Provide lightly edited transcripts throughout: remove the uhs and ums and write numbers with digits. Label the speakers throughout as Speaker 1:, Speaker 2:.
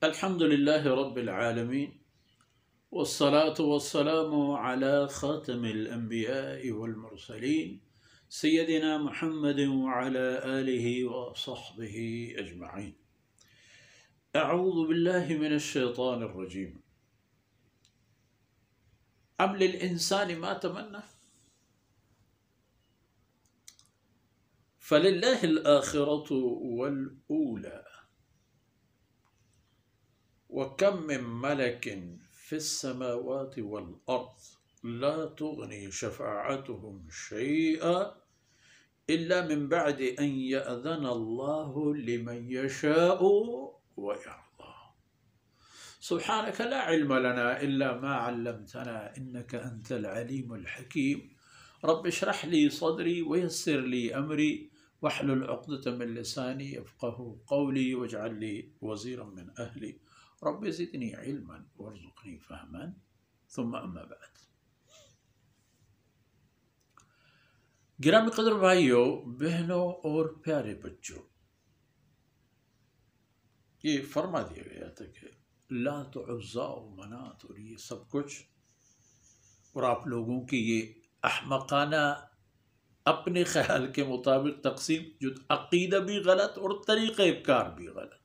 Speaker 1: الحمد لله رب العالمين، والصلاة والسلام على خاتم الأنبياء والمرسلين سيدنا محمد وعلى آله وصحبه أجمعين. أعوذ بالله من الشيطان الرجيم. أم للإنسان ما تمنى فلله الآخرة والأولى وكم من ملك في السماوات والأرض لا تغني شفاعتهم شيئا إلا من بعد أن يأذن الله لمن يشاء ويرضى. سبحانك لا علم لنا إلا ما علمتنا إنك أنت العليم الحكيم. رب اشرح لي صدري ويسر لي أمري واحلل عقدة من لساني يفقه قولي واجعل لي وزيرا من أهلي رب زدنی علما وارزقنی فہما ثم اما بعد. گرامی قدر بھائیوں، بہنوں اور پیارے بچوں، یہ فرما دیا گیا تھا کہ لات و عزا و منات اور یہ سب کچھ، اور آپ لوگوں کی یہ احمقانہ اپنے خیال کے مطابق تقسیم، جو عقیدہ بھی غلط اور طریقہ کار بھی غلط.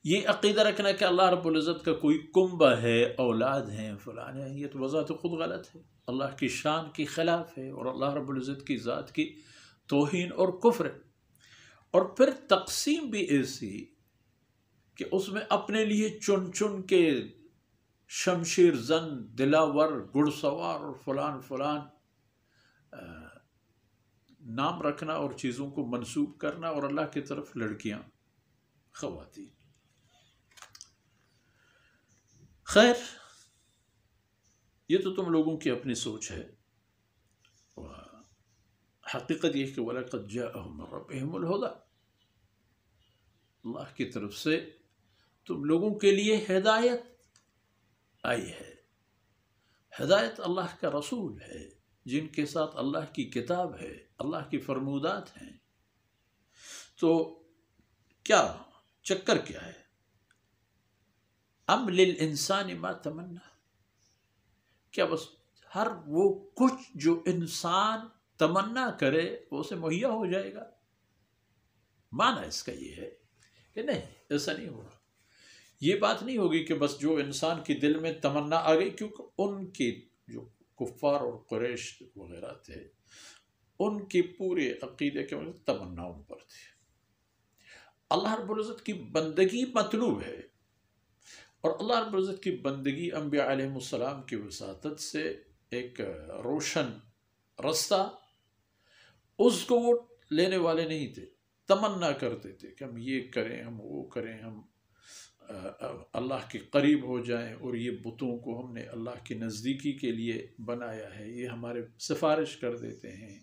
Speaker 1: یہ عقیدہ رکھنا کہ اللہ رب العزت کا کوئی کنبہ ہے، اولاد ہیں، فلان ہیں، یہ تو بذات خود غلط ہے، اللہ کی شان کی خلاف ہے، اور اللہ رب العزت کی ذات کی توہین اور کفر ہے. اور پھر تقسیم بھی ایسی کہ اس میں اپنے لیے چن چن کے شمشیر زن، دلاور، گھڑ سوار اور فلان فلان نام رکھنا اور چیزوں کو منسوب کرنا، اور اللہ کی طرف لڑکیاں، خواتین. خیر، یہ تو تم لوگوں کی اپنی سوچ ہے. حقیقت یہ کہ وَلَقَدْ جَاءَهُم مِّن رَّبِّهِمُ الْهُدَىٰ، اللہ کی طرف سے تم لوگوں کے لیے ہدایت آئی ہے. ہدایت اللہ کا رسول ہے، جن کے ساتھ اللہ کی کتاب ہے، اللہ کی فرمودات ہیں. تو کیا چکر کیا ہے؟ ام للانسان ما تمنا، کیا بس ہر وہ کچھ جو انسان تمنا کرے وہ اسے مہیا ہو جائے گا؟ معنی اس کا یہ ہے کہ نہیں، ایسا نہیں ہوگا. یہ بات نہیں ہوگی کہ بس جو انسان کے دل میں تمنا آ گئی، کیونکہ ان کے جو کفار اور قریش وغیرہ تھے، ان کے پورے عقیدے کے مطلب تمنا ان پر تھی. اللہ رب العزت کی بندگی مطلوب ہے، اور اللہ رب العزت کی بندگی انبیاء علیہ السلام کی وساطت سے ایک روشن رستہ، اس کو وہ لینے والے نہیں تھے. تمنا کرتے تھے کہ ہم یہ کریں، ہم وہ کریں، ہم اللہ کے قریب ہو جائیں، اور یہ بتوں کو ہم نے اللہ کی نزدیکی کے لیے بنایا ہے، یہ ہمارے سفارش کر دیتے ہیں،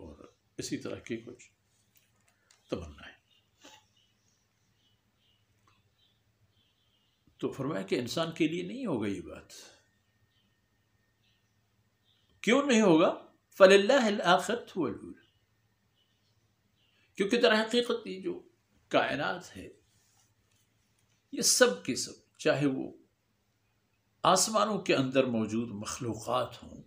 Speaker 1: اور اسی طرح کی کچھ تمنا ہے. تو فرمایا کہ انسان کے لیے نہیں ہوگا یہ بات. کیوں نہیں ہوگا؟ فَلِلَّهِ الْآخِرَةُ وَالْأُولَىٰ، کیونکہ در حقیقت یہ جو کائنات ہے، یہ سب کے سب، چاہے وہ آسمانوں کے اندر موجود مخلوقات ہوں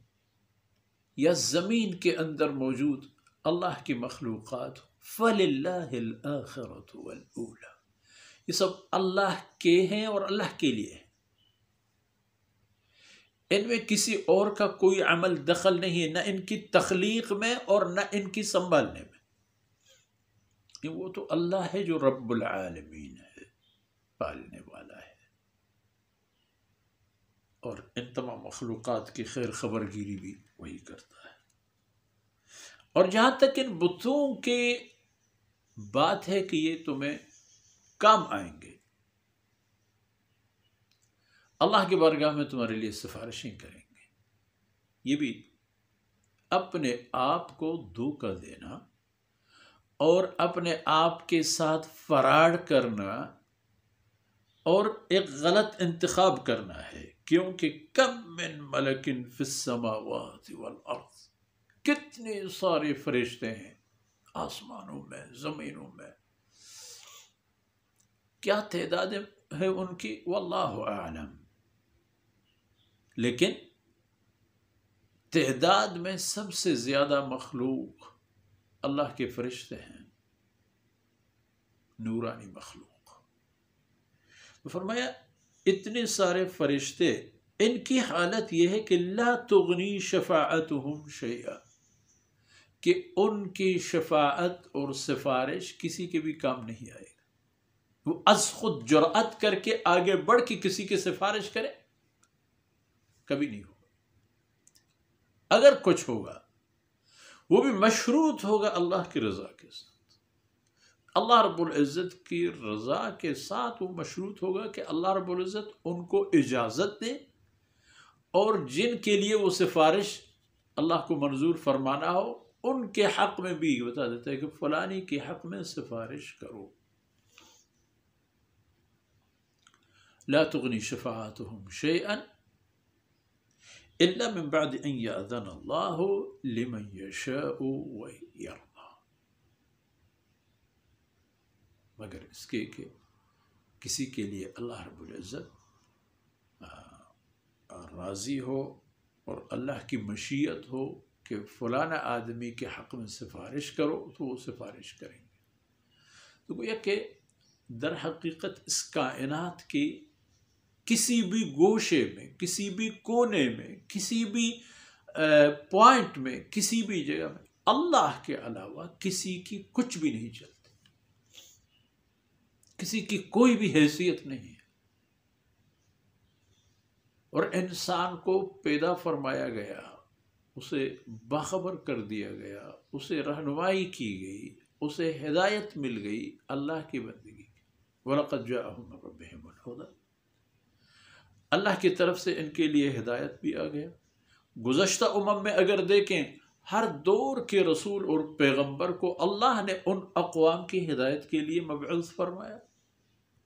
Speaker 1: یا زمین کے اندر موجود اللہ کی مخلوقات ہوں، فَلِلَّهِ الْآخِرَةُ وَالْأُولَىٰ، یہ سب اللہ کے ہیں اور اللہ کے لیے ہیں. ان میں کسی اور کا کوئی عمل دخل نہیں ہے، نہ ان کی تخلیق میں اور نہ ان کی سنبھالنے میں. وہ تو اللہ ہے جو رب العالمین ہے، پالنے والا ہے، اور ان تمام مخلوقات کی خیر خبر گیری بھی وہی کرتا ہے. اور جہاں تک ان بتوں کی بات ہے کہ یہ تمہیں کام آئیں گے، اللہ کی بارگاہ میں تمہارے لیے سفارشیں کریں گے، یہ بھی اپنے آپ کو دھوکہ دینا اور اپنے آپ کے ساتھ فراڈ کرنا اور ایک غلط انتخاب کرنا ہے. کیونکہ کم من ملک فی السماوات والارض، کتنے سارے فرشتے ہیں آسمانوں میں، زمینوں میں، کیا تعداد ہے ان کی، واللہ اعلم، لیکن تعداد میں سب سے زیادہ مخلوق اللہ کے فرشتے ہیں، نورانی مخلوق۔ تو فرمایا اتنے سارے فرشتے، ان کی حالت یہ ہے کہ لا تغنی شفاعتهم شیئا، کہ ان کی شفاعت اور سفارش کسی کے بھی کام نہیں آئے گا۔ وہ از خود جرأت کر کے آگے بڑھ کے کسی کی سفارش کرے، کبھی نہیں ہوگا۔ اگر کچھ ہوگا وہ بھی مشروط ہوگا اللہ کی رضا کے ساتھ، اللہ رب العزت کی رضا کے ساتھ وہ مشروط ہوگا کہ اللہ رب العزت ان کو اجازت دے، اور جن کے لیے وہ سفارش اللہ کو منظور فرمانا ہو ان کے حق میں بھی بتا دیتا ہے کہ فلانی کے حق میں سفارش کرو۔ لا تغنی شفاعتهم شیئا الا من بعد ان یأذن اللہ لمن یشاء ویرضی، مگر اس کے کہ کسی کے لیے اللہ رب العزت راضی ہو اور اللہ کی مشیت ہو کہ فلانا آدمی کے حق میں سفارش کرو تو وہ سفارش کریں گے۔ تو گویا کہ در حقیقت اس کائنات کی کسی بھی گوشے میں، کسی بھی کونے میں، کسی بھی پوائنٹ میں، کسی بھی جگہ میں اللہ کے علاوہ کسی کی کچھ بھی نہیں چلتی، کسی کی کوئی بھی حیثیت نہیں ہے۔ اور انسان کو پیدا فرمایا گیا، اسے باخبر کر دیا گیا، اسے رہنمائی کی گئی، اسے ہدایت مل گئی اللہ کی بندگی کی۔ وَلَقَدْ جَاءَهُم مِّن رَّبِّهِمُ الْهُدَىٰ، اللہ کی طرف سے ان کے لیے ہدایت بھی آ گیا۔ گزشتہ میں اگر دیکھیں، ہر دور کے رسول اور پیغمبر کو اللہ نے ان اقوام کی ہدایت کے لیے مبعوث فرمایا،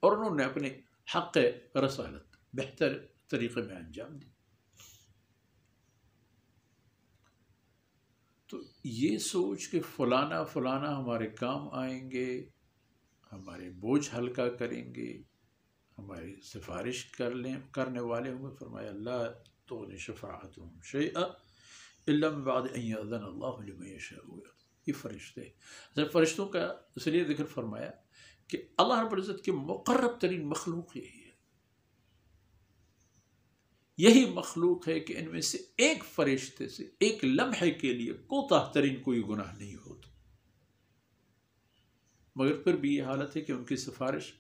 Speaker 1: اور انہوں نے اپنے حق رسالت بہتر طریقے میں انجام دی۔ تو یہ سوچ کہ فلانا فلانا ہمارے کام آئیں گے، ہمارے بوجھ ہلکا کریں گے، ہماری سفارش کرنے والے ہوں گے، فرمایا لا تغنی شفاعتهم شیئا الا من بعد ان یأذن اللہ لمن یشاء ویرضی۔ یہ فرشتے، فرشتوں کا اس لیے ذکر فرمایا کہ اللہ رب العزت کے مقرب ترین مخلوق یہی ہے، یہی مخلوق ہے کہ ان میں سے ایک فرشتے سے ایک لمحے کے لیے کوتاہ ترین کوئی گناہ نہیں ہوتا، مگر پھر بھی یہ حالت ہے کہ ان کی سفارش،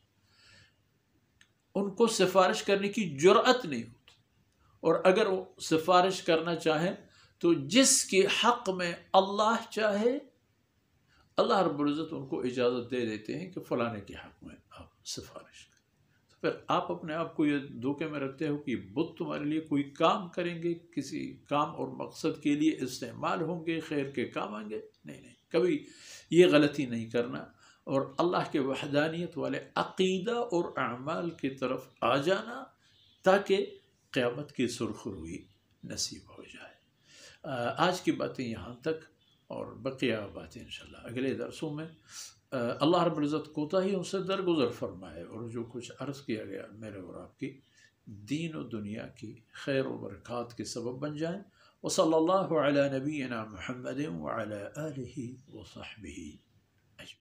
Speaker 1: ان کو سفارش کرنے کی جرأت نہیں ہوتی، اور اگر وہ سفارش کرنا چاہیں تو جس کے حق میں اللہ چاہے اللہ رب العزت ان کو اجازت دے دیتے ہیں کہ فلانے کے حق میں آپ سفارش کریں۔ تو پھر آپ اپنے آپ کو یہ دھوکے میں رکھتے ہو کہ بت تمہارے لیے کوئی کام کریں گے، کسی کام اور مقصد کے لیے استعمال ہوں گے، خیر کے کام آئیں گے۔ نہیں، کبھی یہ غلطی نہیں کرنا، اور اللہ کے وحدانیت والے عقیدہ اور اعمال کی طرف آ جانا تاکہ قیامت کی سرخروئی نصیب ہو جائے۔ آج کی باتیں یہاں تک، اور بقیہ باتیں انشاءاللہ اگلے درسوں میں۔ اللہ رب العزت کوتاہیوں سے درگزر فرمائے، اور جو کچھ عرض کیا گیا میرے اور آپ کی دین و دنیا کی خیر و برکات کے سبب بن جائیں۔ وصلی اللہ علی نبینا محمد وعلی آلہ وصحبہ